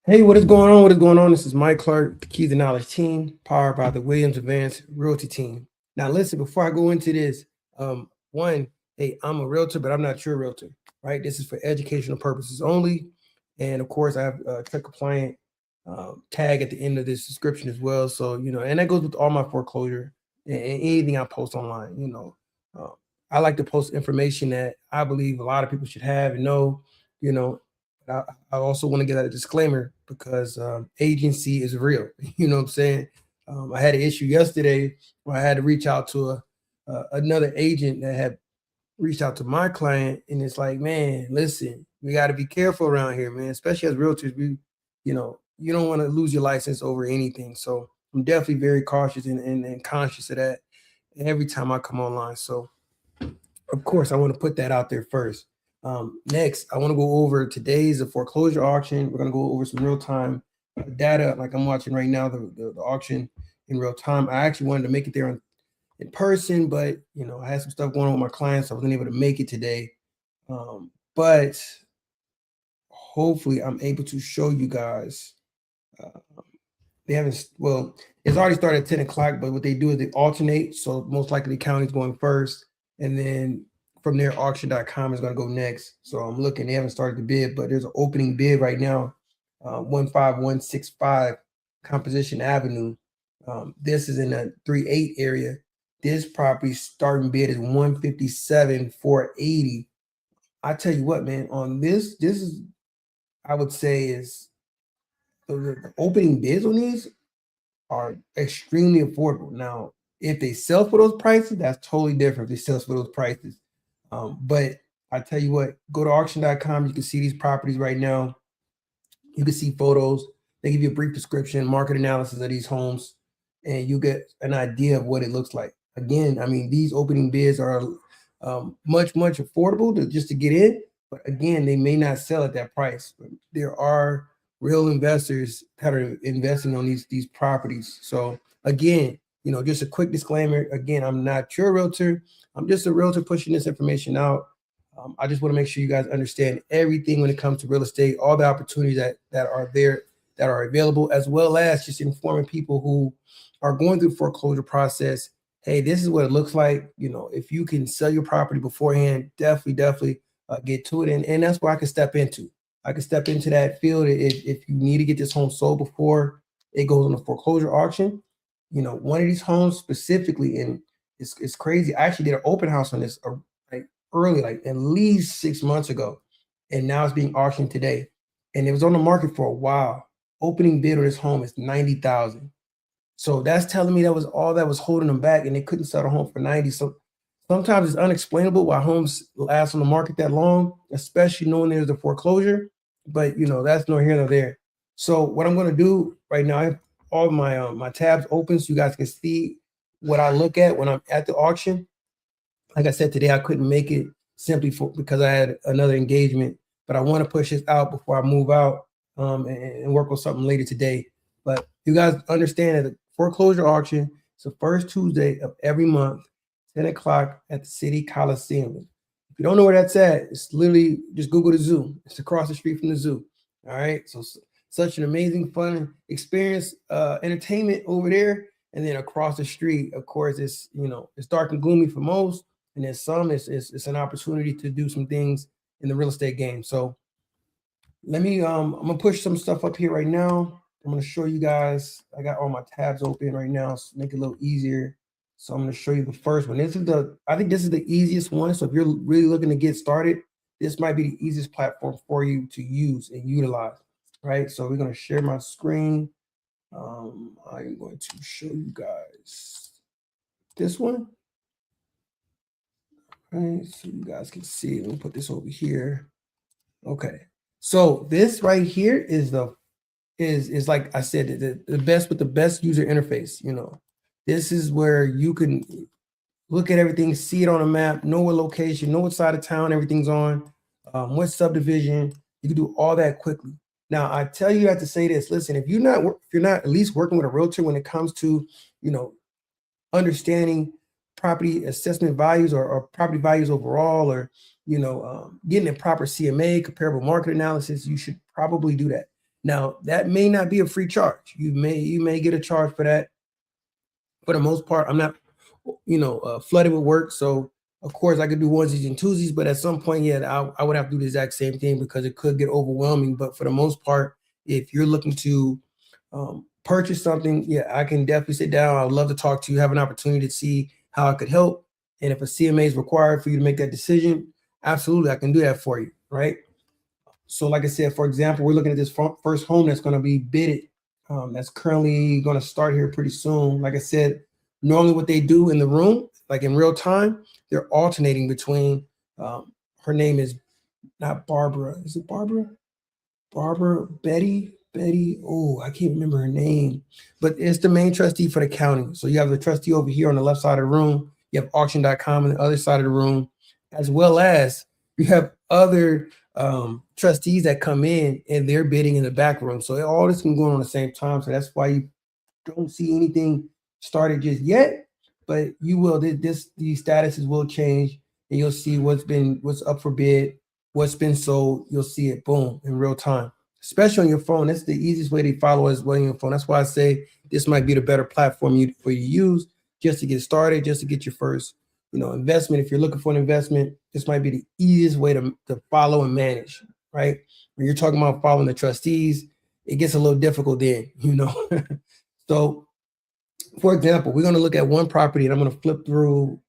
Hey, what is going on? What is going on? This is Mike Clark, the Keys of Knowledge team, powered by the Williams Advanced Realty team. Now, listen, before I go into this, one, hey, I'm a realtor, but I'm not your realtor, right? This is for educational purposes only. And of course, I have a tech compliant tag at the end of this description as well. So, and that goes with all my foreclosure and anything I post online. Uh, I like to post information that I believe a lot of people should have and know, you know, I, I also want to get out a disclaimer because agency is real. You know what I'm saying? I had an issue yesterday where I had to reach out to another agent that had reached out to my client, and it's like, man, listen, we got to be careful around here, man. Especially as realtors, you don't want to lose your license over anything. So I'm definitely very cautious and conscious of that every time I come online. So of course, I want to put that out there first. Next, I want to go over today's foreclosure auction. We're going to go over some real time data, like I'm watching right now, the auction in real time. I actually wanted to make it there in person, but I had some stuff going on with my clients, so I wasn't able to make it today. But hopefully, I'm able to show you guys. Uh, they haven't, well, it's already started at 10 o'clock, but what they do is they alternate. So most likely the county's going first, and then from there, auction.com is going to go next. So I'm looking, they haven't started the bid, but there's an opening bid right now, 15165 Composition Avenue. This is in the 3-8 area. This property starting bid is 157,480. I tell you what, man, on this is, I would say, is the opening bids on these are extremely affordable. Now, if they sell for those prices, that's totally different. If they sell for those prices, but I tell you what, go to auction.com. You can see these properties right now. You can see photos. They give you a brief description, market analysis of these homes, and you get an idea of what it looks like. Again, I mean, these opening bids are much affordable just to get in. But again, they may not sell at that price. But there are real investors that are investing on these properties. So again, just a quick disclaimer. Again, I'm not your realtor. I'm just a realtor pushing this information out. I just want to make sure you guys understand everything when it comes to real estate, all the opportunities that are there, that are available, as well as just informing people who are going through the foreclosure process. Hey, this is what it looks like. If you can sell your property beforehand, definitely get to it. And that's where I can step into. I can step into that field if you need to get this home sold before it goes on the foreclosure auction. One of these homes specifically, and it's crazy. I actually did an open house on this early, like at least 6 months ago, and now it's being auctioned today. And it was on the market for a while. Opening bid on this home is 90,000. So that's telling me that was all that was holding them back, and they couldn't sell the home for 90. So sometimes it's unexplainable why homes last on the market that long, especially knowing there's a foreclosure. But that's no here nor there. So what I'm going to do right now, I have all my my tabs open so you guys can see what I look at when I'm at the auction. Like I said, today I couldn't make it simply because I had another engagement, but I want to push this out before I move out and work on something later today. But you guys understand that the foreclosure auction is the first Tuesday of every month, 10 o'clock at the City Coliseum. If you don't know where that's at, it's literally just Google the zoo. It's across the street from the zoo. All right. So such an amazing, fun experience, entertainment over there. And then across the street, of course, it's dark and gloomy for most. And then some, it's an opportunity to do some things in the real estate game. So let me, I'm gonna push some stuff up here right now. I'm gonna show you guys. I got all my tabs open right now, so make it a little easier. So I'm gonna show you the first one. I think this is the easiest one. So if you're really looking to get started, this might be the easiest platform for you to use and utilize. Right. So we're gonna share my screen. I'm going to show you guys this one. Right, so you guys can see. Let me put this over here. Okay, so this right here is is like I said, the best with the best user interface. This is where you can look at everything, see it on a map, know what location, know what side of town everything's on, what subdivision. You can do all that quickly. Now, I tell you, I have to say this. Listen, if you're not at least working with a realtor when it comes to, you know, understanding property assessment values or property values overall, or getting a proper CMA, comparable market analysis, you should probably do that. Now, that may not be a free charge. You may get a charge for that. For the most part, I'm not, flooded with work. So of course I could do onesies and twosies, but at some point, yeah, I would have to do the exact same thing because it could get overwhelming. But for the most part, if you're looking to purchase something, yeah, I can definitely sit down. I would love to talk to you, have an opportunity to see how I could help. And if a CMA is required for you to make that decision, absolutely, I can do that for you, right? So like I said, for example, we're looking at this first home that's going to be bidded. That's currently going to start here pretty soon. Like I said, normally what they do in the room, like in real time, they're alternating between, her name is not Barbara. Is it Barbara? Barbara, Betty. Oh, I can't remember her name, but it's the main trustee for the county. So you have the trustee over here on the left side of the room. You have auction.com on the other side of the room, as well as you have other trustees that come in and they're bidding in the back room. So all this can go on at the same time. So that's why you don't see anything started just yet, but you will. These statuses will change, and you'll see what's up for bid, what's been sold. You'll see it, boom, in real time, especially on your phone. That's the easiest way to follow as well on your phone. That's why I say this might be the better platform for you to use just to get started, just to get your first, investment. If you're looking for an investment, this might be the easiest way to follow and manage, right? When you're talking about following the trustees, it gets a little difficult then, So, for example, we're going to look at one property and I'm going to flip through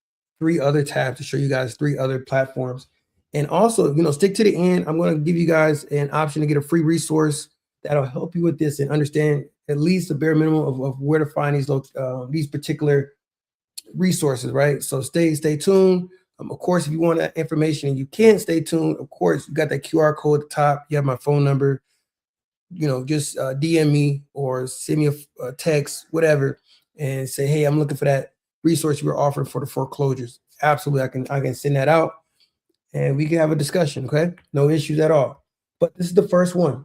3 other tabs to show you guys 3 other platforms. And also, stick to the end. I'm going to give you guys an option to get a free resource that'll help you with this and understand at least the bare minimum of where to find these particular resources, right? So stay tuned. Of course, if you want that information and you can't stay tuned, of course, you got that QR code at the top. You have my phone number. Just DM me or send me a text, whatever, and say, hey, I'm looking for that resource you were offering for the foreclosures. Absolutely, I can send that out and we can have a discussion. Okay, no issues at all. But this is the first one.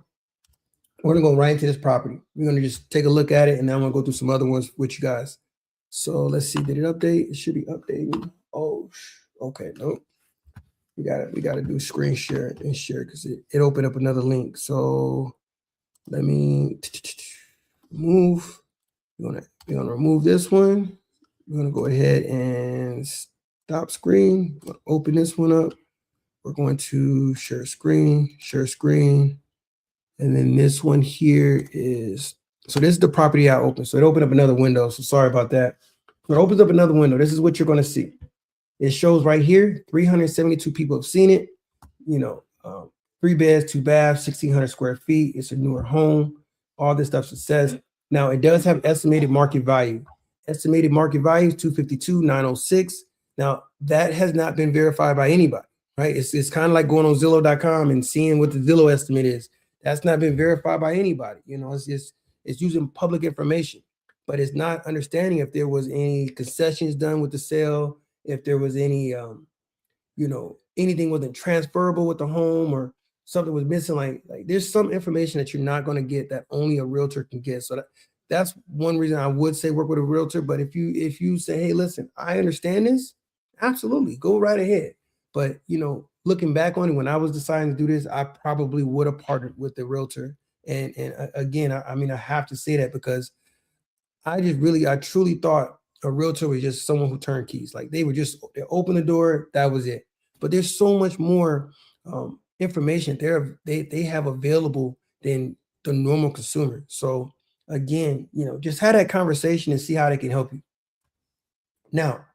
We're gonna go right into this property. We're gonna just take a look at it, and then I'm gonna go through some other ones with you guys. So let's see. Did it update? It should be updating. Oh, okay. Nope. We gotta do screen share and share because it opened up another link. So let me move. We're gonna remove this one. We're gonna go ahead and stop screen. Open this one up. We're going to share screen, and then this one here is. So this is the property I opened. So it opened up another window. So sorry about that. It opens up another window. This is what you're gonna see. It shows right here. 372 people have seen it. 3 beds, 2 baths, 1,600 square feet. It's a newer home. All this stuff it says. Now it does have estimated market value. Estimated market value is 252,906. Now that has not been verified by anybody, right? It's kind of like going on Zillow.com and seeing what the Zillow estimate is. That's not been verified by anybody. It's using public information, but it's not understanding if there was any concessions done with the sale, if there was any anything wasn't transferable with the home or something was missing. Like there's some information that you're not going to get that only a realtor can get. So that's one reason I would say work with a realtor. But if you say, hey, listen, I understand this, absolutely, go right ahead. But looking back on it, when I was deciding to do this, I probably would have partnered with the realtor. And again, I have to say that because I truly thought a realtor was just someone who turned keys. Like they open the door, that was it. But there's so much more information they have available than the normal consumer. So again, just have that conversation and see how they can help you. Now,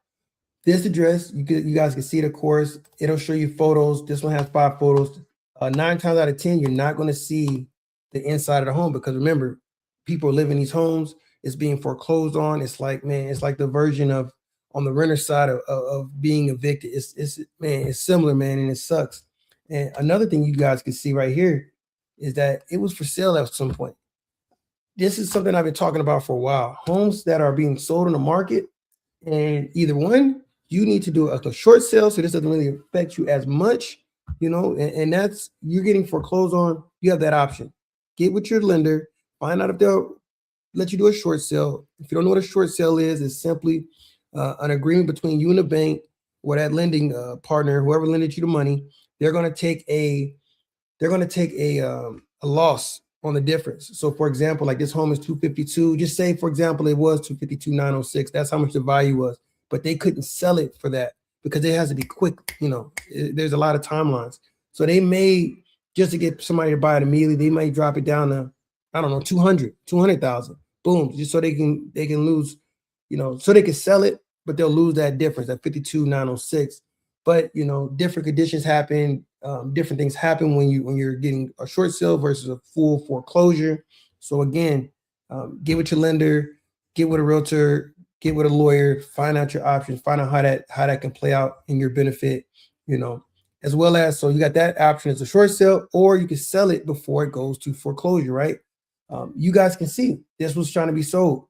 this address, you guys can see it, of course. It'll show you photos. This one has 5 photos. 9 times out of 10, you're not going to see the inside of the home because remember, people live in these homes. It's being foreclosed on. It's like, man, it's like the version of on the renter side of being evicted. It's similar, man, and it sucks. And another thing you guys can see right here is that it was for sale at some point. This is something I've been talking about for a while. Homes that are being sold on the market, and either one, you need to do a short sale so this doesn't really affect you as much, and that's you're getting foreclosed on. You have that option. Get with your lender, find out if they'll let you do a short sale. If you don't know what a short sale is, it's simply an agreement between you and the bank or that lending partner, whoever lended you the money. They're going to take a loss on the difference. So for example, like this home is 252. Just say, for example, it was 252,906. That's how much the value was, but they couldn't sell it for that because it has to be quick. There's a lot of timelines. So they may, just to get somebody to buy it immediately, they might drop it down to, I don't know, 200,000. Boom, just so they can lose, so they can sell it, but they'll lose that difference, that 52,906. But different conditions happen. Different things happen when you're getting a short sale versus a full foreclosure. So again, get with your lender, get with a realtor, get with a lawyer, find out your options, find out how that can play out in your benefit. As well as, so you got that option as a short sale, or you can sell it before it goes to foreclosure, right? You guys can see this was trying to be sold.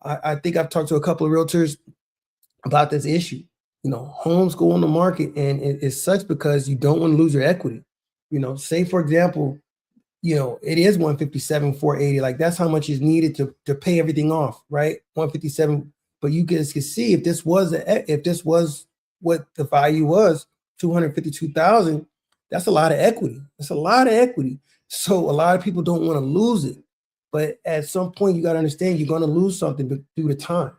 I think I've talked to a couple of realtors about this issue. Homes go on the market and it sucks because you don't want to lose your equity. Say for example, it is 157, 480. Like that's how much is needed to pay everything off, right? 157. But you guys can see if this was what the value was, 252,000, that's a lot of equity. That's a lot of equity. So a lot of people don't want to lose it. But at some point, you got to understand you're going to lose something due to time.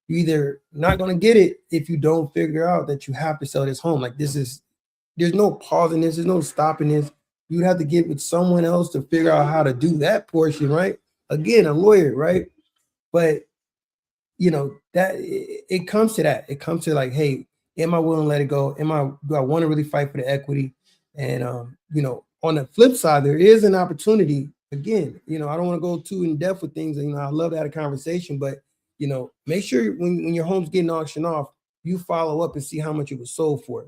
You're either not going to get it if you don't figure out that you have to sell this home. Like there's no pausing this, there's no stopping this. You'd have to get with someone else to figure out how to do that portion, right? Again, a lawyer, right? But that it comes to that. It comes to like, hey, am I willing to let it go? Do I want to really fight for the equity? And on the flip side, there is an opportunity. Again, I don't want to go too in depth with things. I love to have a conversation, but make sure when your home's getting auctioned off, you follow up and see how much it was sold for.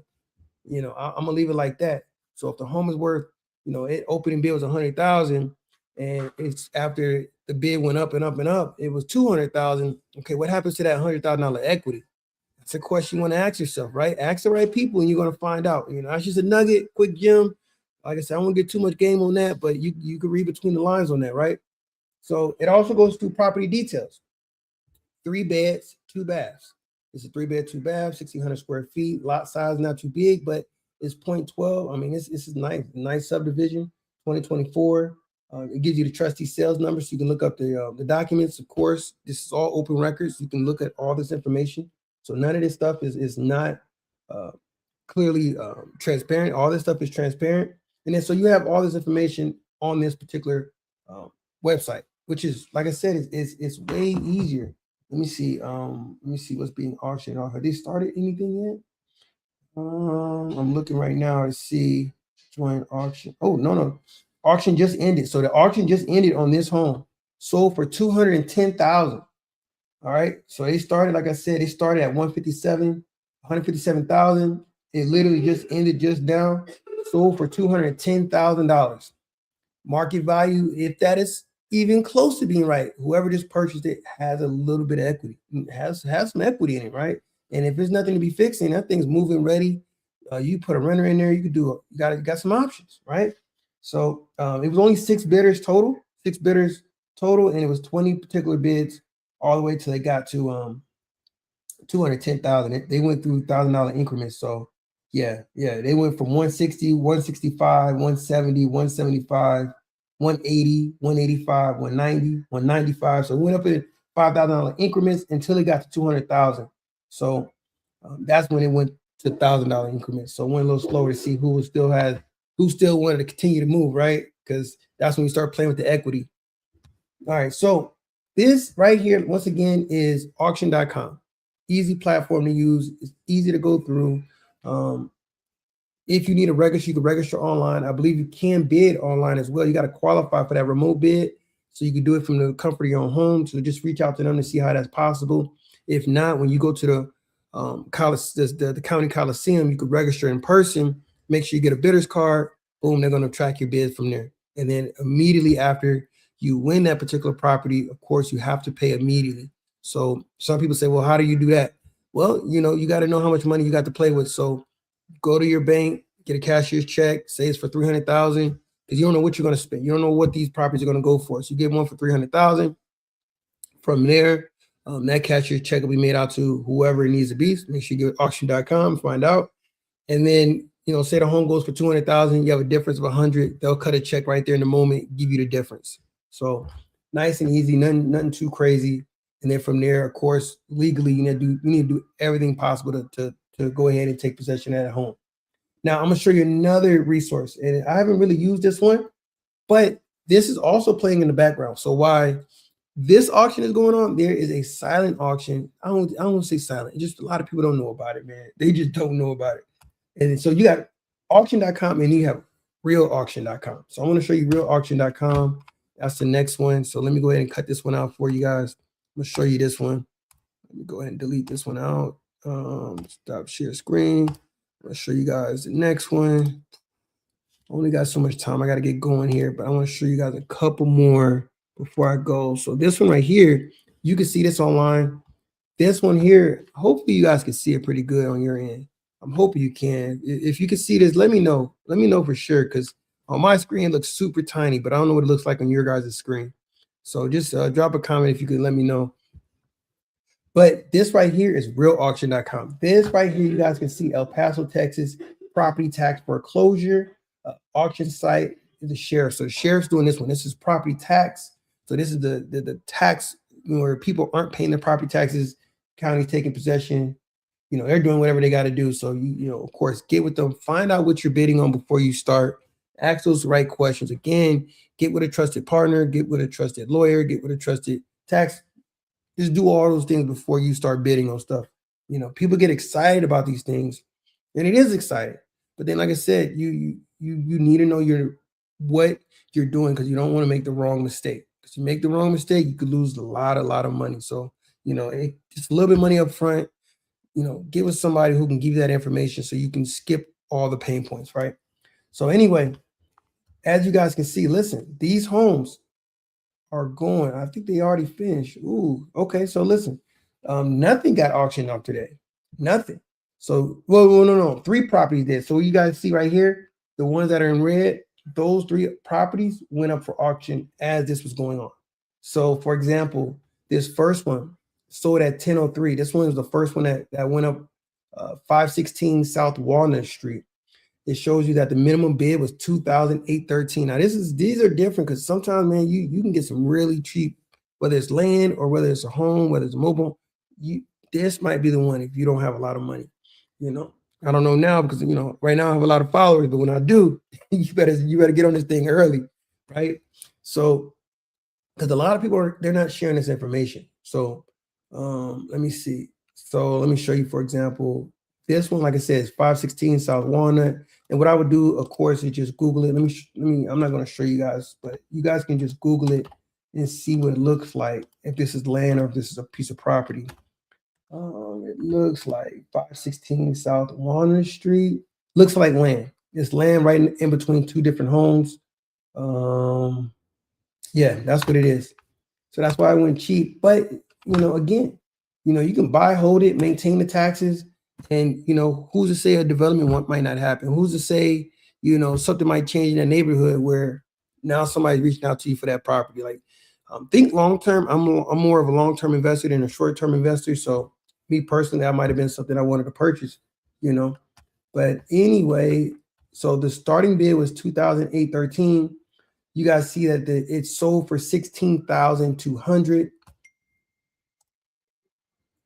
I'm gonna leave it like that. So if the home is worth, it opening bid was 100,000, and it's after the bid went up and up and up, it was 200,000. Okay, what happens to that $100,000 equity? That's a question you want to ask yourself, right? Ask the right people, and you're gonna find out. That's just a nugget, quick gem. Like I said, I don't want to get too much game on that, but you can read between the lines on that, right? So it also goes through property details. 3 beds, 2 baths. It's a 3-bed, 2 baths, 1,600 square feet. Lot size not too big, but it's 0.12. I mean, this is nice subdivision. 2024. It gives you the trustee sales number, so you can look up the documents. Of course, this is all open records. You can look at all this information. So none of this stuff is not clearly transparent. All this stuff is transparent, and then so you have all this information on this particular website, which is, like I said, it's way easier. Let me see what's being auctioned off. Have they started anything yet? I'm looking right now to see join auction. Oh, no. Auction just ended. So the auction just ended on this home. Sold for 210,000. All right. So they started, like I said, they started at 157,000. It literally just ended just now. Sold for $210,000. Market value, if that is even close to being right, whoever just purchased it has a little bit of equity, has some equity in it, right? And if there's nothing to be fixing, that thing's moving ready. You put a renter in there, you got some options, right? So it was only 6 bidders total, and it was 20 particular bids all the way till they got to 210,000. They went through $1,000 increments. So yeah, they went from 160, 165, 170, 175. 180, 185, 190, 195. So it went up in $5,000 increments until it got to 200,000. So that's when it went to $1,000 increments. So it went a little slower to see who still wanted to continue to move, right? Because that's when you start playing with the equity. All right, so this right here, once again, is auction.com. Easy platform to use. It's easy to go through. If you need a register, you can register online. I believe you can bid online as well. You got to qualify for that remote bid, so you can do it from the comfort of your own home. So just reach out to them to see how that's possible. If not, when you go to the county coliseum, you could register in person. Make sure you get a bidder's card. Boom, they're going to track your bid from there. And then immediately after you win that particular property, of course, you have to pay immediately. So some people say, well, how do you do that? Well, you got to know how much money you got to play with. So go to your bank, get a cashier's check, say it's for 300,000, because you don't know what you're going to spend. You don't know what these properties are going to go for. So you get one for 300,000. From there, that cashier's check will be made out to whoever it needs to be. Make sure you go to auction.com, find out. And then, say the home goes for 200,000, you have a difference of 100. They'll cut a check right there in the moment, give you the difference. So nice and easy, nothing too crazy. And then from there, of course, legally, you need to do everything possible to go ahead and take possession of that home. Now, I'm gonna show you another resource, and I haven't really used this one, but this is also playing in the background. So why this auction is going on, there is a silent auction. I don't want to say silent. Just a lot of people don't know about it, man. They just don't know about it. And so you got auction.com and you have realauction.com. So I want to show you realauction.com. That's the next one. So let me go ahead and cut this one out for you guys. I'm gonna show you this one. Let me go ahead and delete this one out. Stop share screen. I'll show you guys the next one. I only got so much time. I got to get going here, but I want to show you guys a couple more before I go. So this one right here, you can see this online. This one here, hopefully you guys can see it pretty good on your end. I'm hoping you can. If you can see this, let me know. Let me know for sure, because on my screen it looks super tiny, but I don't know what it looks like on your guys' screen. So just drop a comment if you could let me know. But this right here is realauction.com. This right here, you guys can see El Paso, Texas, property tax foreclosure auction site is the sheriff. So the sheriff's doing this one. This is property tax. So this is the tax where people aren't paying their property taxes. County's taking possession. They're doing whatever they got to do. So of course, get with them. Find out what you're bidding on before you start. Ask those right questions. Again, get with a trusted partner. Get with a trusted lawyer. Get with a trusted tax. Just do all those things before you start bidding on stuff. People get excited about these things, and it is exciting. But then, like I said, you need to know what you're doing, because you don't want to make the wrong mistake. Because you make the wrong mistake, you could lose a lot of money. So just a little bit of money up front. Get with somebody who can give you that information so you can skip all the pain points, right? So anyway, as you guys can see, listen, these homes are going. I think they already finished. Ooh, okay. So listen, nothing got auctioned off today. Nothing. So, well, no. 3 properties did. So you guys see right here, the ones that are in red, those 3 properties went up for auction as this was going on. So, for example, this first one sold at 1003. This one was the first one that went up 516 South Walnut Street. It shows you that the minimum bid was $2,813. Now these are different, because sometimes, man, you can get some really cheap, whether it's land or whether it's a home, whether it's mobile. This might be the one if you don't have a lot of money. I don't know now, because right now I have a lot of followers, but when I do, you better get on this thing early, right? So because a lot of people they're not sharing this information. So let me see. So let me show you, for example, this one, like I said, is 516 South Walnut. And what I would do, of course, is just Google it. I'm not going to show you guys, but you guys can just Google it and see what it looks like, if this is land or if this is a piece of property. It looks like 516 South Walnut Street. Looks like land. It's land right in between 2 different homes. Yeah, that's what it is. So that's why I went cheap. But again, you can buy, hold it, maintain the taxes, and who's to say a development might not happen? Who's to say something might change in that neighborhood where now somebody's reaching out to you for that property? Like, think long term. I'm more of a long term investor than a short term investor. So me personally, that might have been something I wanted to purchase. But anyway, so the starting bid was $2,813. You guys see that it sold for $16,200.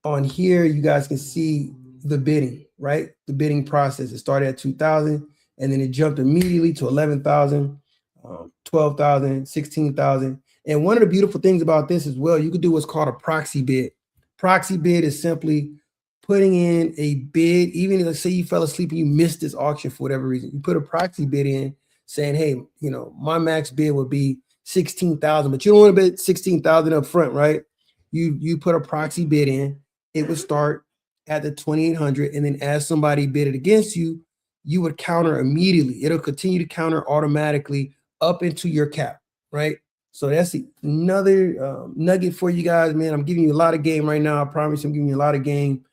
On here, you guys can see the bidding, right? The bidding process. It started at 2,000, and then it jumped immediately to 11,000, 12,000, 16,000. And one of the beautiful things about this as well, you could do what's called a proxy bid. Proxy bid is simply putting in a bid. Even if, let's say, you fell asleep and you missed this auction for whatever reason, you put a proxy bid in saying, hey, my max bid would be 16,000, but you don't want to bid 16,000 up front, right? You put a proxy bid in. It would start at the 2,800, and then as somebody bid it against you, you would counter immediately. It'll continue to counter automatically up into your cap, right? So that's another nugget for you guys, man. I'm giving you a lot of game right now. I promise I'm giving you a lot of game.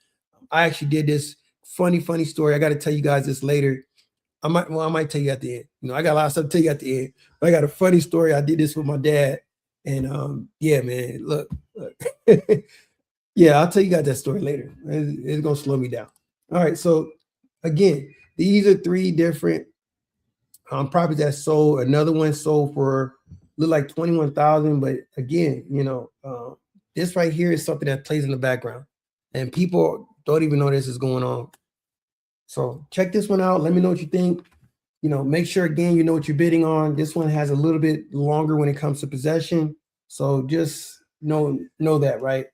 I actually did this funny story. I got to tell you guys this later. I might tell you at the end. I got a lot of stuff to tell you at the end. But I got a funny story. I did this with my dad, and yeah, man, look. Yeah, I'll tell you guys that story later. It's gonna slow me down. All right, so again, these are three different properties that sold. Another one sold for look like 21,000, but again, this right here is something that plays in the background, and people don't even know this is going on. So check this one out. Let me know what you think. Make sure again you know what you're bidding on. This one has a little bit longer when it comes to possession, so just know that, right?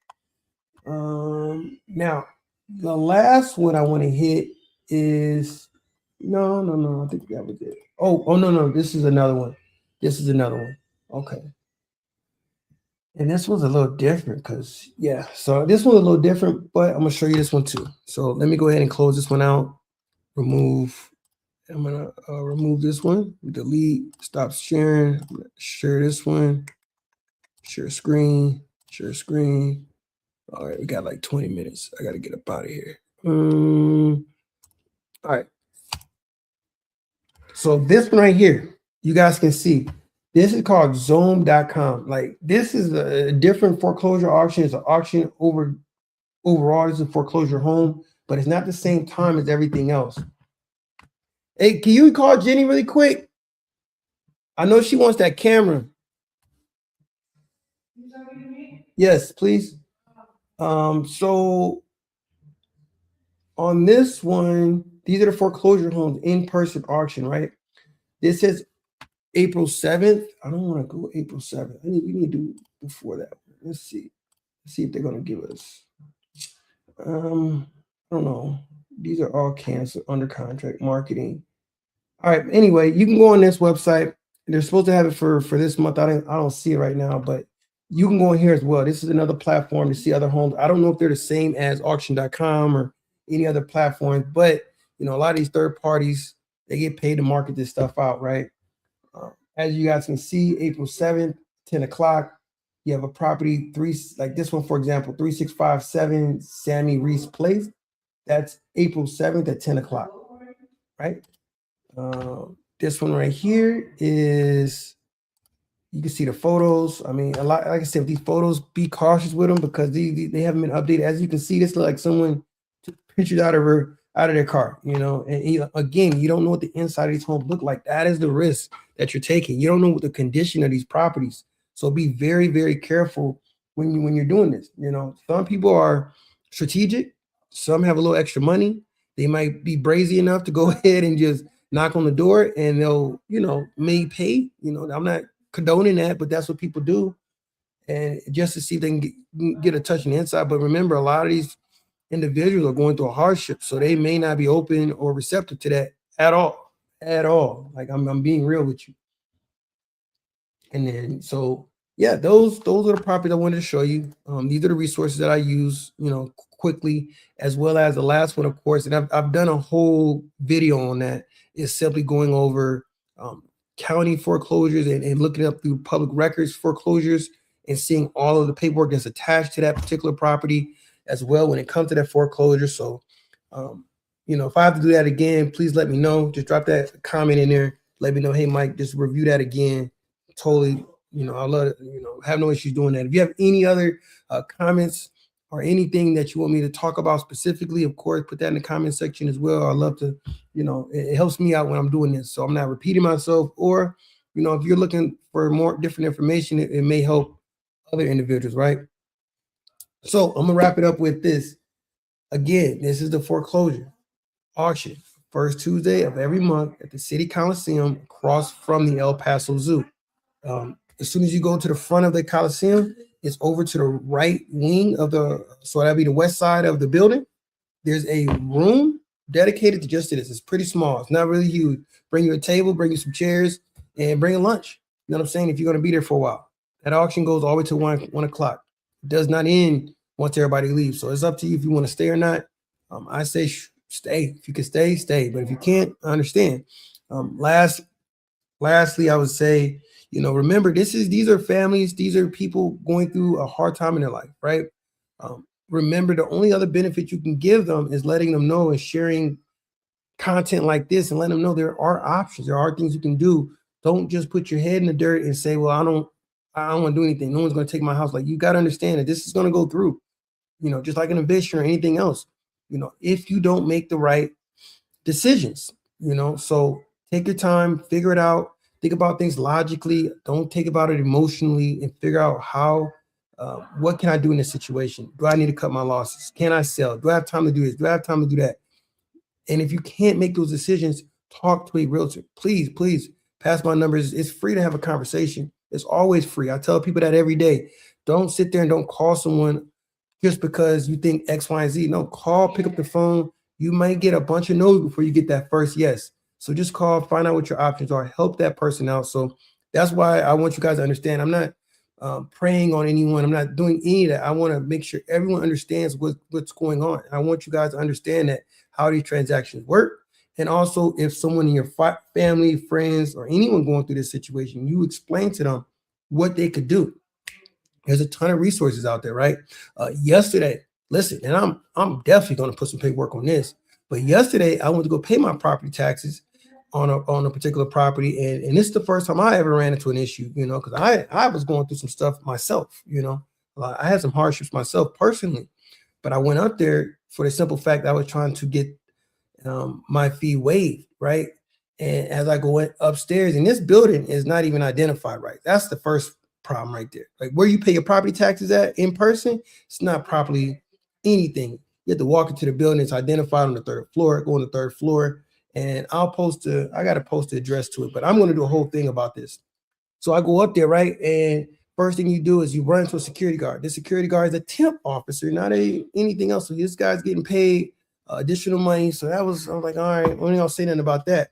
Now the last one I want to hit is no. I think that was it. Oh no. This is another one. Okay. And this one's a little different because yeah. So this one's a little different, but I'm gonna show you this one too. So let me go ahead and close this one out. Remove. I'm gonna remove this one. Delete. Stop sharing. Share this one. Share screen. Share screen. All right, we got like 20 minutes. I got to get up out of here. All right. So this one right here, you guys can see, this is called Zoom.com. Like this is a different foreclosure auction. It's an auction overall. It's a foreclosure home, but it's not the same time as everything else. Hey, can you call Jenny really quick? I know she wants that camera. Yes, please. So on this one, these are the foreclosure homes in-person auction, right? This says April 7th. I don't want to go April 7th. We need to do before that. Let's see. Let's see if they're going to give us. I don't know. These are all canceled, under contract, marketing. All right. Anyway, you can go on this website. They're supposed to have it for this month. I don't see it right now, but you can go in here as well. This is another platform to see other homes. I don't know if they're the same as auction.com or any other platforms, but a lot of these third parties, they get paid to market this stuff out, right? As you guys can see, April 7th, 10 o'clock, you have a property like this one, for example, 3657 Sammy Reese Place. That's April 7th at 10 o'clock, right? This one right here is, you can see the photos. I mean, a lot, like I said, with these photos, be cautious with them because they haven't been updated. As you can see, this looks like someone took pictures out of their car, and again, you don't know what the inside of these homes look like. That is the risk that you're taking. You don't know what the condition of these properties. So be very, very careful when you're doing this. Some people are strategic. Some have a little extra money. They might be brazy enough to go ahead and just knock on the door and they'll, may pay. I'm not condoning that, but that's what people do. And just to see if they can get a touch on the inside. But remember, a lot of these individuals are going through a hardship, so they may not be open or receptive to that at all. Like I'm being real with you. And then, so yeah, those are the properties I wanted to show you. These are the resources that I use, quickly, as well as the last one, of course. And I've done a whole video on that. It's simply going over county foreclosures and looking up through public records foreclosures and seeing all of the paperwork that's attached to that particular property as well when it comes to that foreclosure. So, if I have to do that again, please let me know. Just drop that comment in there. Let me know, hey, Mike, just review that again. Totally, I love it. Have no issues doing that. If you have any other comments or anything that you want me to talk about specifically, of course, put that in the comment section as well. I love to, it helps me out when I'm doing this. So I'm not repeating myself, or, if you're looking for more different information, it may help other individuals, right? So I'm gonna wrap it up with this. Again, this is the foreclosure auction, first Tuesday of every month at the City Coliseum across from the El Paso Zoo. As soon as you go to the front of the Coliseum, it's over to the right wing of so that'd be the west side of the building. There's a room dedicated to just this. It's pretty small. It's not really huge. Bring you a table, bring you some chairs, and bring a lunch. You know what I'm saying? If you're going to be there for a while. That auction goes all the way to 1 o'clock. It does not end once everybody leaves. So it's up to you if you want to stay or not. I say stay. If you can stay, stay. But if you can't, I understand. Lastly, I would say, remember, these are families. These are people going through a hard time in their life, right? remember, the only other benefit you can give them is letting them know and sharing content like this and let them know there are options. There are things you can do. Don't just put your head in the dirt and say, well, I don't want to do anything. No one's going to take my house. Like, you got to understand that this is going to go through, just like an eviction or anything else, if you don't make the right decisions, so take your time, figure it out, think about things logically. Don't think about it emotionally, and figure out what can I do in this situation? Do I need to cut my losses? Can I sell? Do I have time to do this? Do I have time to do that? And if you can't make those decisions, talk to a realtor. Please, please pass my numbers. It's free to have a conversation. It's always free. I tell people that every day. Don't sit there and don't call someone just because you think X, Y, and Z. No, call, pick up the phone. You might get a bunch of no's before you get that first yes. So just call, find out what your options are, help that person out. So that's why I want you guys to understand. I'm not preying on anyone. I'm not doing any of that. I want to make sure everyone understands what's going on. I want you guys to understand that how these transactions work. And also, if someone in your family, friends, or anyone going through this situation, you explain to them what they could do. There's a ton of resources out there, right? Yesterday, listen, and I'm definitely going to put some paperwork on this. But yesterday, I went to go pay my property taxes on a particular property, and this is the first time I ever ran into an issue, because I was going through some stuff myself, I had some hardships myself personally, but I went up there for the simple fact that I was trying to get my fee waived, right? And as I go upstairs, and this building is not even identified right. That's the first problem right there. Like, where you pay your property taxes at in person, it's not properly anything. You have to walk into the building. It's identified on the third floor. Go on the third floor, and I got to post the address to it, but I'm going to do a whole thing about this. So I go up there, right? And first thing you do is you run into a security guard. The security guard is a temp officer, not anything else. So this guy's getting paid additional money. So I was like, all right, I don't gonna say nothing about that.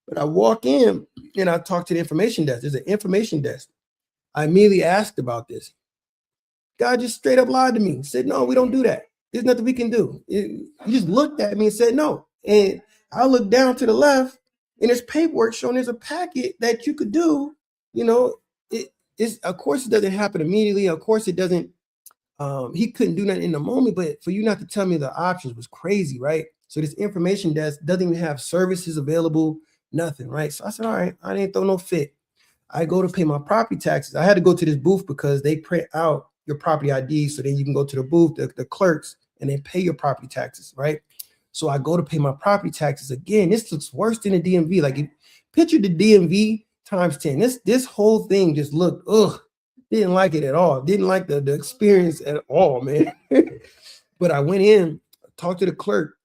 But I walk in and I talk to the information desk. There's an information desk. I immediately asked about this. Guy just straight up lied to me. Said, no, we don't do that. There's nothing we can do. He just looked at me and said no. And I looked down to the left, and there's paperwork showing there's a packet that you could do. It's, of course, it doesn't happen immediately. Of course, it doesn't. He couldn't do nothing in the moment, but for you not to tell me the options was crazy, right? So this information desk doesn't even have services available, nothing, right? So I said, all right, I didn't throw no fit. I go to pay my property taxes. I had to go to this booth because they print out your property ID, so then you can go to the booth, the clerks, and then pay your property taxes, right? So I go to pay my property taxes again. This looks worse than the DMV. Like, picture the DMV times 10. This whole thing just looked, didn't like it at all. Didn't like the experience at all, man. But I went in, talked to the clerk,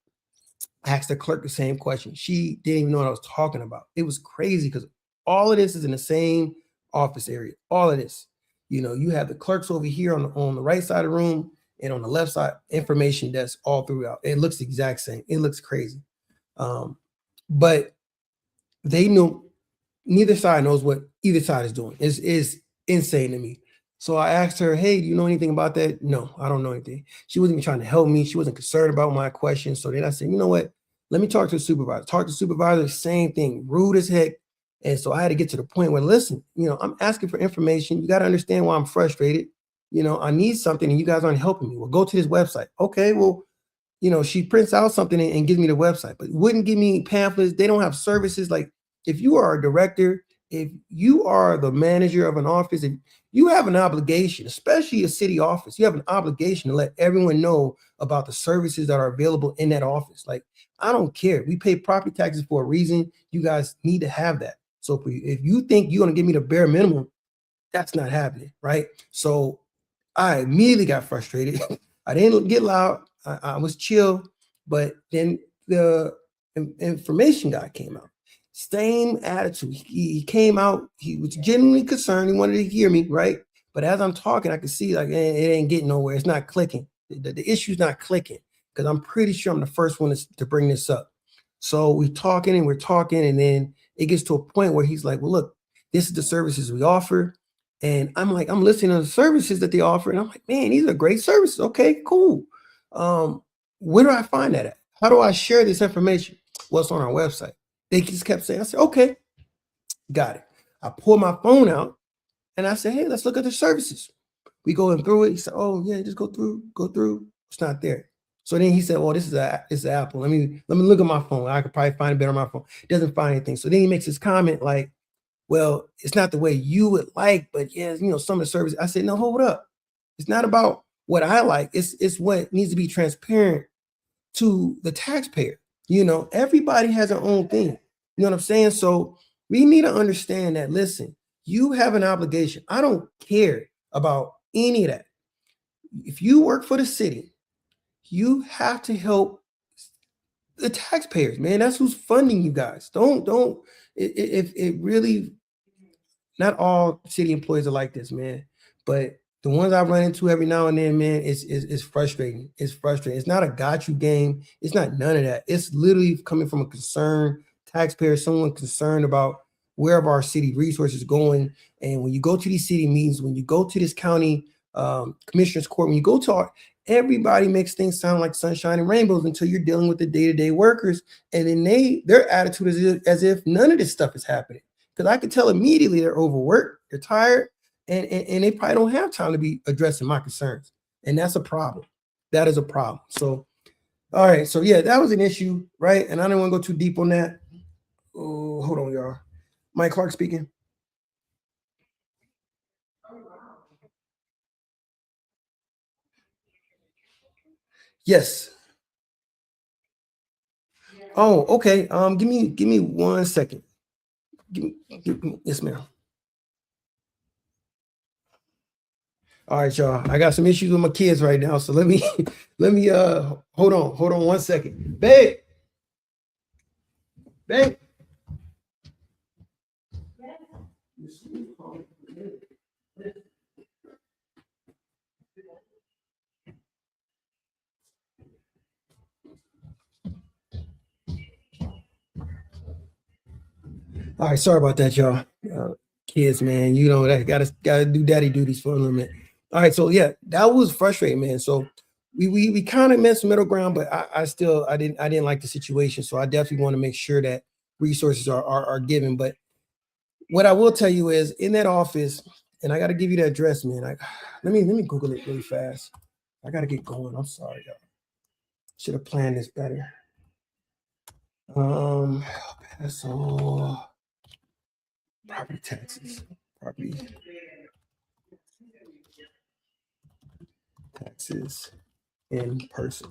asked the clerk the same question. She didn't even know what I was talking about. It was crazy because all of this is in the same office area. All of this. You have the clerks over here on the right side of the room, and on the left side, information desk all throughout. It looks the exact same. It looks crazy. But they knew, neither side knows what either side is doing. It's insane to me. So I asked her, hey, do you know anything about that? No, I don't know anything. She wasn't even trying to help me. She wasn't concerned about my questions. So then I said, you know what? Let me talk to the supervisor. Talk to the supervisor, same thing, rude as heck. And so I had to get to the point where, listen, I'm asking for information. You got to understand why I'm frustrated. I need something and you guys aren't helping me. Well, go to this website. Okay, well, she prints out something and gives me the website, but wouldn't give me pamphlets. They don't have services. Like, if you are a director, if you are the manager of an office, if you have an obligation, especially a city office, you have an obligation to let everyone know about the services that are available in that office. Like, I don't care. We pay property taxes for a reason. You guys need to have that. So if you think you're going to give me the bare minimum, that's not happening, right? So I immediately got frustrated. I didn't get loud. I was chill. But then the information guy came out. Same attitude. He came out. He was genuinely concerned. He wanted to hear me, right? But as I'm talking, I could see like it ain't getting nowhere. It's not clicking. The issue's not clicking because I'm pretty sure I'm the first one to bring this up. So we're talking, and then it gets to a point where he's like, well, look, this is the services we offer. And I'm like, I'm listening to the services that they offer. And I'm like, man, these are great services. Okay, cool. Where do I find that at? How do I share this information? What's on our website? They just kept saying, I said, okay, got it. I pulled my phone out and I said, hey, let's look at the services. We going through it. He said, "Oh yeah, just go through." It's not there. So then he said, "Well, this is Apple. Let me look at my phone. I could probably find it better on my phone." Doesn't find anything. So then he makes his comment like, "Well, it's not the way you would like, but yeah, some of the service." I said, "No, hold up. It's not about what I like. It's what needs to be transparent to the taxpayer. Everybody has their own thing. You know what I'm saying? So we need to understand that, listen, you have an obligation. I don't care about any of that. If you work for the city, you have to help the taxpayers, man. That's who's funding you guys. Don't if it really, not all city employees are like this, man. But the ones I run into every now and then, man, it's frustrating. It's frustrating. It's not a got you game. It's not none of that. It's literally coming from a concerned taxpayer, someone concerned about wherever our city resources going. And when you go to these city meetings, when you go to this county commissioner's court, when you go to everybody makes things sound like sunshine and rainbows until you're dealing with the day-to-day workers, and then their attitude is as if none of this stuff is happening. Because I could tell immediately they're overworked, they're tired, and they probably don't have time to be addressing my concerns. And that's a problem. That is a problem. So, all right. So, yeah, that was an issue, right? And I don't want to go too deep on that. Oh, hold on, y'all. Mike Clark speaking. Yes. Oh, okay. Give me 1 second. Yes, ma'am. All right, y'all. I got some issues with my kids right now, so let me let me hold on 1 second. Babe. All right, sorry about that, y'all. Kids, man, that gotta do daddy duties for a little bit. All right, so yeah, that was frustrating, man. So we kind of met some middle ground, but I didn't like the situation. So I definitely want to make sure that resources are given. But what I will tell you is in that office, and I got to give you the address, man. Let me Google it really fast. I got to get going. I'm sorry, y'all. Should have planned this better. Um, Paso property taxes, property taxes in person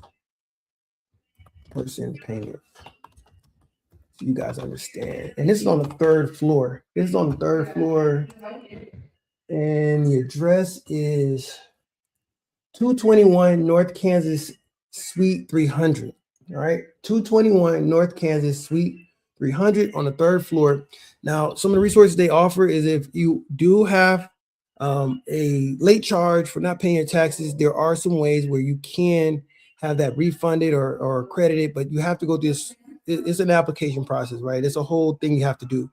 payment. So you guys understand. And this is on the third floor. This is on the third floor, and the address is 221 North Kansas Suite 300. All right, 221 North Kansas Suite 300 on the third floor. Now, some of the resources they offer is if you do have a late charge for not paying your taxes, there are some ways where you can have that refunded or credited, but you have to go through this. It's an application process, right? It's a whole thing you have to do.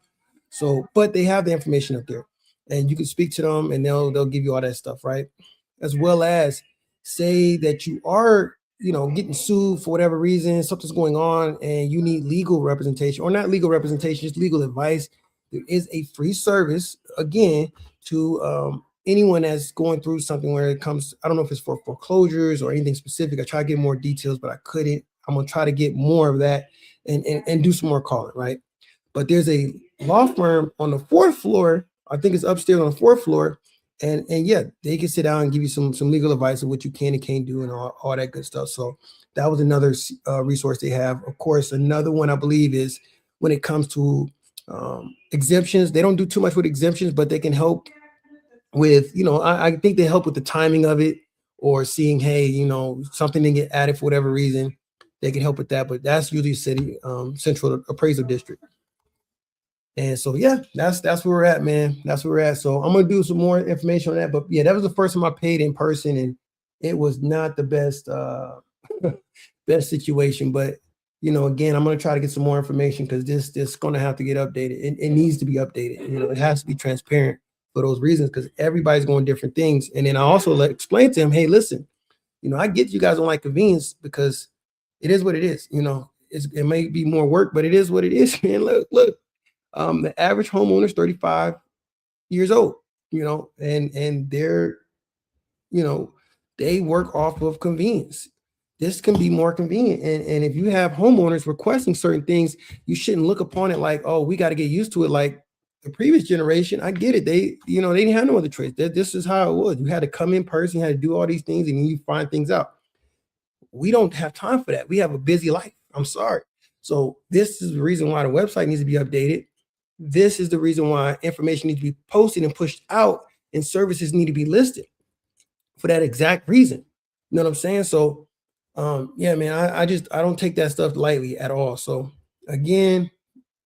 So, but they have the information up there, and you can speak to them, and they'll give you all that stuff, right? As well as say that you are getting sued for whatever reason, something's going on, and you need legal representation, or not legal representation, just legal advice. There is a free service again to anyone that's going through something where it comes. I don't know if it's for foreclosures or anything specific. I try to get more details, but I couldn't. I'm gonna try to get more of that and do some more calling, right? But there's a law firm on the fourth floor. I think it's upstairs on the fourth floor. And yeah, they can sit down and give you some legal advice of what you can and can't do and all that good stuff. So that was another resource they have. Of course, another one I believe is when it comes to exemptions. They don't do too much with exemptions, but they can help with, I think they help with the timing of it, or seeing, hey, something didn't get added for whatever reason. They can help with that, but that's usually city central appraisal district. And so yeah, that's where we're at, man. That's where we're at. So I'm gonna do some more information on that. But yeah, that was the first time I paid in person, and it was not the best best situation. But again, I'm gonna try to get some more information because this gonna have to get updated. It needs to be updated. It has to be transparent for those reasons, because everybody's going different things. And then I also explain to him, hey, listen, I get you guys don't like convenience because it is what it is. It may be more work, but it is what it is, man. Look. The average homeowner is 35 years old, and you know, they work off of convenience. This can be more convenient. And if you have homeowners requesting certain things, you shouldn't look upon it like, oh, we got to get used to it. Like the previous generation, I get it. They, they didn't have no other choice. This is how it was. You had to come in person, you had to do all these things, and then you find things out. We don't have time for that. We have a busy life. I'm sorry. So this is the reason why the website needs to be updated. This is the reason why information needs to be posted and pushed out, and services need to be listed for that exact reason. You know what I'm saying? So yeah, man, I don't take that stuff lightly at all. So again,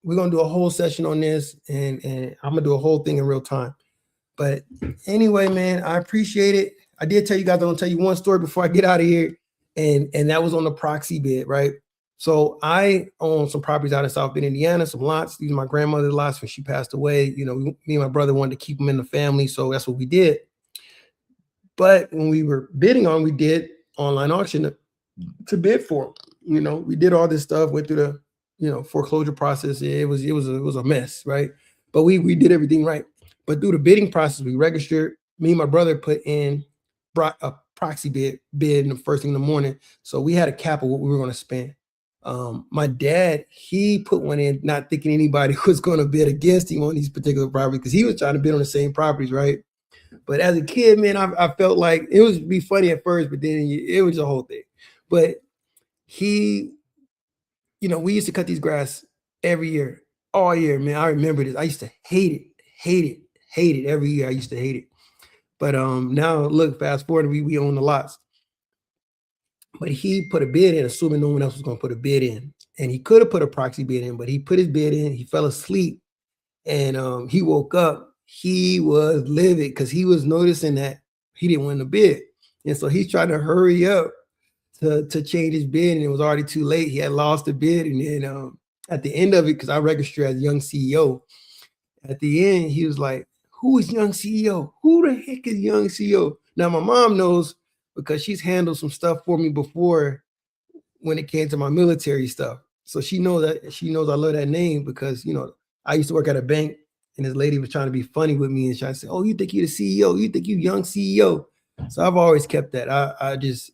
we're gonna do a whole session on this, and I'm gonna do a whole thing in real time. But anyway, man, I appreciate it. I did tell you guys I'm gonna tell you one story before I get out of here, and that was on the proxy bid, right? So I own some properties out in South Bend, Indiana, some lots. These are my grandmother's lots when she passed away. Me and my brother wanted to keep them in the family, so that's what we did. But when we were bidding on, we did online auction to bid for them. We did all this stuff, went through the foreclosure process. It was a mess, right? But we did everything right. But through the bidding process, we registered. Me and my brother put in a proxy bid in the first thing in the morning. So we had a cap of what we were going to spend. My dad, he put one in, not thinking anybody was going to bid against him on these particular properties, because he was trying to bid on the same properties, right? But as a kid, man, I felt like it was be funny at first, but then it was a whole thing. But he, we used to cut these grass every year, all year, man. I remember this. I used to hate it every year. I used to hate it. But now look, fast forward, we own the lots. But he put a bid in, assuming no one else was going to put a bid in. And he could have put a proxy bid in, but he put his bid in. He fell asleep, and he woke up. He was livid because he was noticing that he didn't win the bid. And so he's trying to hurry up to change his bid, and it was already too late. He had lost the bid. And then at the end of it, because I registered as young CEO, at the end, he was like, who is young CEO? Who the heck is young CEO? Now, my mom knows, because she's handled some stuff for me before when it came to my military stuff. So she knows I love that name, because, I used to work at a bank, and this lady was trying to be funny with me and trying to say, oh, you think you're the CEO? You think you young CEO? So I've always kept that. I just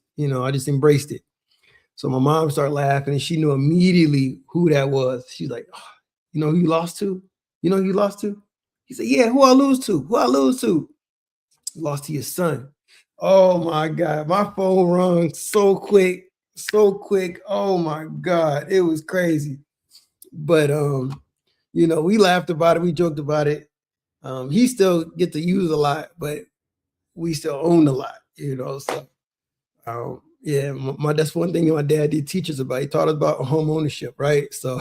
embraced it. So my mom started laughing, and she knew immediately who that was. She's like, oh, you know who you lost to? You know who you lost to? He said, yeah, who I lose to? Who I lose to? Lost to your son. Oh my God. My phone rung so quick. Oh my God. It was crazy. But we laughed about it, we joked about it. He still get to use a lot, but we still own a lot, so yeah, that's one thing my dad did teach us about. He taught us about home ownership, right? So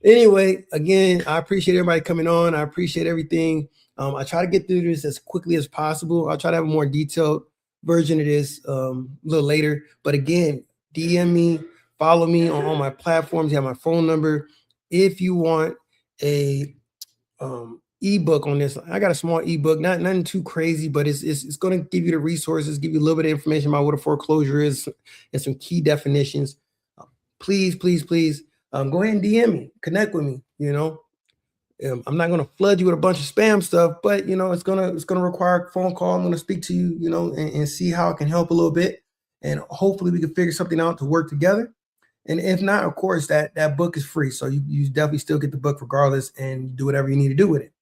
anyway, again, I appreciate everybody coming on. I appreciate everything. I try to get through this as quickly as possible. I'll try to have a more detailed version of this a little later. But again, DM me, follow me on all my platforms. You have my phone number. If you want a ebook on this, I got a small ebook, nothing too crazy, but it's going to give you the resources, give you a little bit of information about what a foreclosure is and some key definitions. Please go ahead and DM me, connect with me. I'm not going to flood you with a bunch of spam stuff, but it's gonna require a phone call. I'm going to speak to you, and see how I can help a little bit, and hopefully we can figure something out to work together. And if not, of course, that book is free, so you definitely still get the book regardless, and do whatever you need to do with it.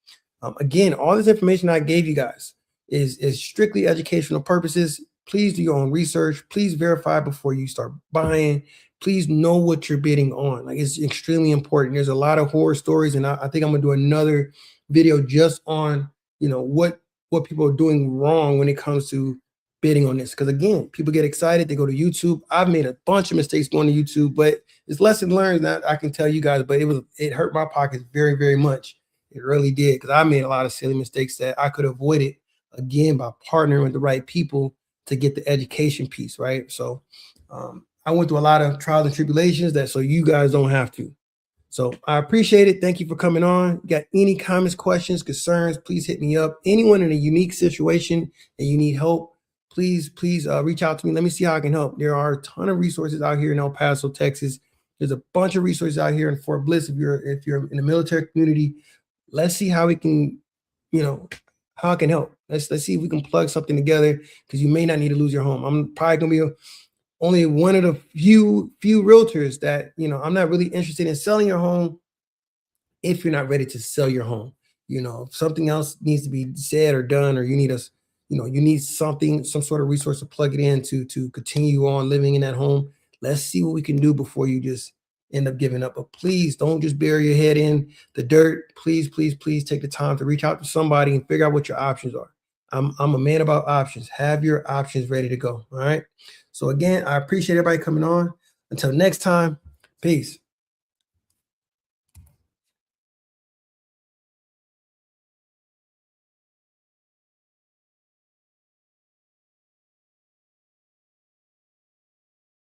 Again, all this information I gave you guys is strictly educational purposes. Please do your own research. Please verify before you start buying. Please know what you're bidding on. Like, it's extremely important. There's a lot of horror stories, and I think I'm gonna do another video just on what people are doing wrong when it comes to bidding on this. Because again, people get excited, they go to YouTube. I've made a bunch of mistakes going to YouTube, but it's lesson learned that I can tell you guys. But it hurt my pockets very, very much. It really did, because I made a lot of silly mistakes that I could avoid it, again, by partnering with the right people to get the education piece, right? So I went through a lot of trials and tribulations so you guys don't have to. So I appreciate it. Thank you for coming on. Got any comments, questions, concerns, please hit me up. Anyone in a unique situation and you need help, please reach out to me. Let me see how I can help. There are a ton of resources out here in El Paso, Texas. There's a bunch of resources out here in Fort Bliss. If you're in the military community, let's see how we can, how I can help. Let's see if we can plug something together, because you may not need to lose your home. I'm probably gonna be only one of the few realtors that, I'm not really interested in selling your home if you're not ready to sell your home. If something else needs to be said or done, or you need us, you need something, some sort of resource to plug it in to continue on living in that home. Let's see what we can do before you just end up giving up. But please don't just bury your head in the dirt. Please, please, please take the time to reach out to somebody and figure out what your options are. I'm a man about options. Have your options ready to go. All right. So again, I appreciate everybody coming on. Until next time, peace.